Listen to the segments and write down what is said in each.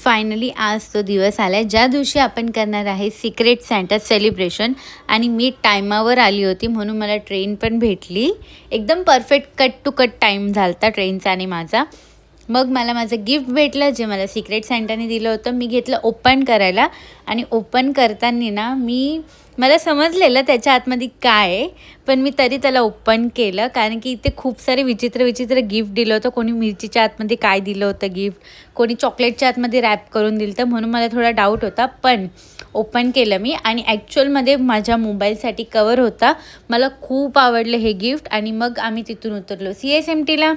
Finally आज तो दिवस आला आहे ज्या दिवशी आपण करणार आहे सिक्रेट सॅन्टा सेलिब्रेशन. आणि मी टायमावर आली होती म्हणून मला ट्रेन पण भेटली. एकदम perfect cut to cut time झाला होता ट्रेनचा आणि माझा. मग मला माझं गिफ्ट भेटलं जे मला सिक्रेट सॅन्टाने दिलं होतं. मी घेतलं ओपन करायला आणि ओपन करताना ना मला समजलेलं त्याच्या आतमध्ये काय आहे, पण मी तरी त्याला ओपन केलं कारण की इथे खूप सारे विचित्र गिफ्ट दिलं होतं. कोणी मिरचीच्या आतमध्ये काय दिलं होतं गिफ्ट, कोणी चॉकलेटच्या आतमध्ये रॅप करून दिलं, तर म्हणून मला थोडा डाऊट होता. पण ओपन केलं मी आणि ॲक्च्युअलमध्ये माझ्या मोबाईलसाठी कवर होता. मला खूप आवडलं हे गिफ्ट. आणि मग आम्ही तिथून उतरलो CSMTला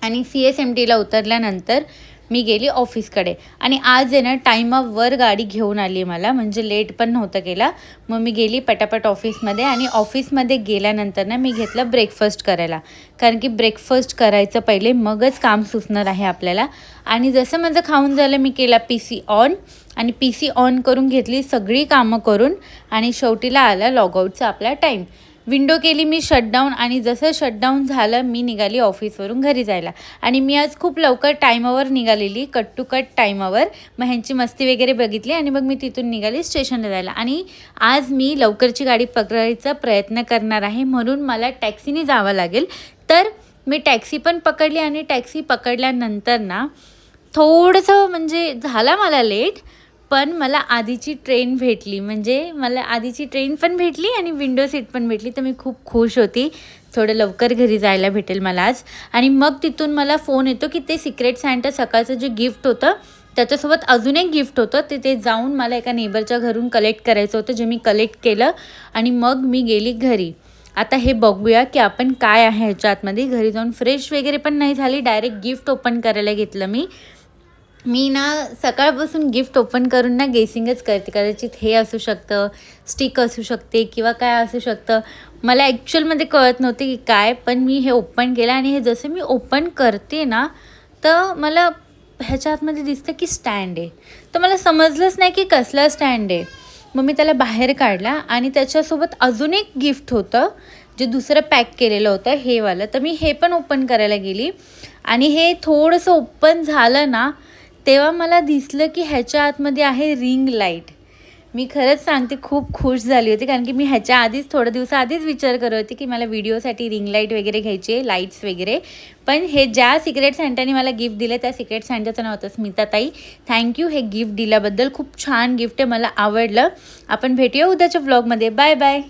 आणि CSMTला उतरल्यानंतर मी गेली ऑफिसकडे. आणि आज आहे ना टाईमावर गाडी घेऊन आली मला, म्हणजे लेट पण नव्हतं केला. मग मी गेली पटापट ऑफिसमध्ये आणि ऑफिसमध्ये गेल्यानंतर ना मी घेतलं ब्रेकफास्ट करायला, कारण की ब्रेकफास्ट करायचं पहिले मगच काम सुचणार आहे आपल्याला. आणि जसं माझं खाऊन झालं मी केला PC ऑन आणि PC ऑन करून घेतली सगळी कामं करून आणि शेवटीला आला लॉगआउटचा आपला टाईम. विंडो केली मी शटडाऊन आणि जसं शटडाऊन झालं मी निघाली ऑफिसवरून घरी जायला. आणि मी आज खूप लवकर टाईमावर निघालेली, कट टू कट टाईमावर. मग ह्यांची मस्ती वगैरे बघितली आणि मग मी तिथून निघाली स्टेशनला जायला. आणि आज मी लवकरची गाडी पकडायचा प्रयत्न करणार आहे म्हणून मला टॅक्सीने जावं लागेल. तर मी टॅक्सी पण पकडली आणि टॅक्सी पकडल्यानंतर ना थोडंसं म्हणजे झाला मला लेट, पण मला आधीची ट्रेन भेटली. म्हणजे मला आधीची ट्रेन पण भेटली आणि विंडो सीट पण भेटली, तर मी खूप खुश होती. थोडं लवकर घरी जायला भेटेल मला आज. आणि मग तिथून मला फोन येतो की ते सिक्रेट सॅन्टा सकाळचं जे गिफ्ट होतं त्याच्यासोबत अजून एक गिफ्ट होतं, ते जाऊन मला एका नेबरच्या घरून कलेक्ट करायचं होतं, जे मी कलेक्ट केलं. आणि मग मी गेली घरी. आता हे बघूया की आपण काय आहे ह्याच्या आतमध्ये. घरी जाऊन फ्रेश वगैरे पण नाही झाली, डायरेक्ट गिफ्ट ओपन करायला घेतलं मी ना सकाळपासून गिफ्ट ओपन करून ना गेसिंगच करते. कदाचित हे असू शकतं, स्टिक असू शकते किंवा काय असू शकतं. मला ॲक्च्युअलमध्ये कळत नव्हते की काय, पण मी हे ओपन केलं. आणि हे जसं मी ओपन करते ना तर मला ह्याच्या आतमध्ये दिसतं की स्टँड आहे. तर मला समजलंच नाही की कसला स्टँड आहे. मग मी त्याला बाहेर काढला आणि त्याच्यासोबत अजून एक गिफ्ट होतं जे दुसरं पॅक केलेलं होतं हे वालं. तर मी हे पण ओपन करायला गेली आणि हे थोडंसं ओपन झालं ना तेव्हा मला दिसलं की ह्याच्या आतमध्ये आहे रिंग लाईट. मी खरंच सांगते खूप खुश झाली होती, कारण की मी ह्याच्या आधीच थोड्या दिवसाआधीच विचार करत होती की मला व्हिडिओसाठी रिंग लाईट वगैरे घ्यायची आहे, लाईट्स वगैरे. पण हे ज्या सिक्रेट सॅन्टाने मला गिफ्ट दिलं त्या सिक्रेट सॅन्टाचं नाव होतं स्मिताताई. थँक्यू हे गिफ्ट दिल्याबद्दल. खूप छान गिफ्ट आहे, मला आवडलं. आपण भेटूया उद्याच्या व्लॉगमध्ये. Bye bye.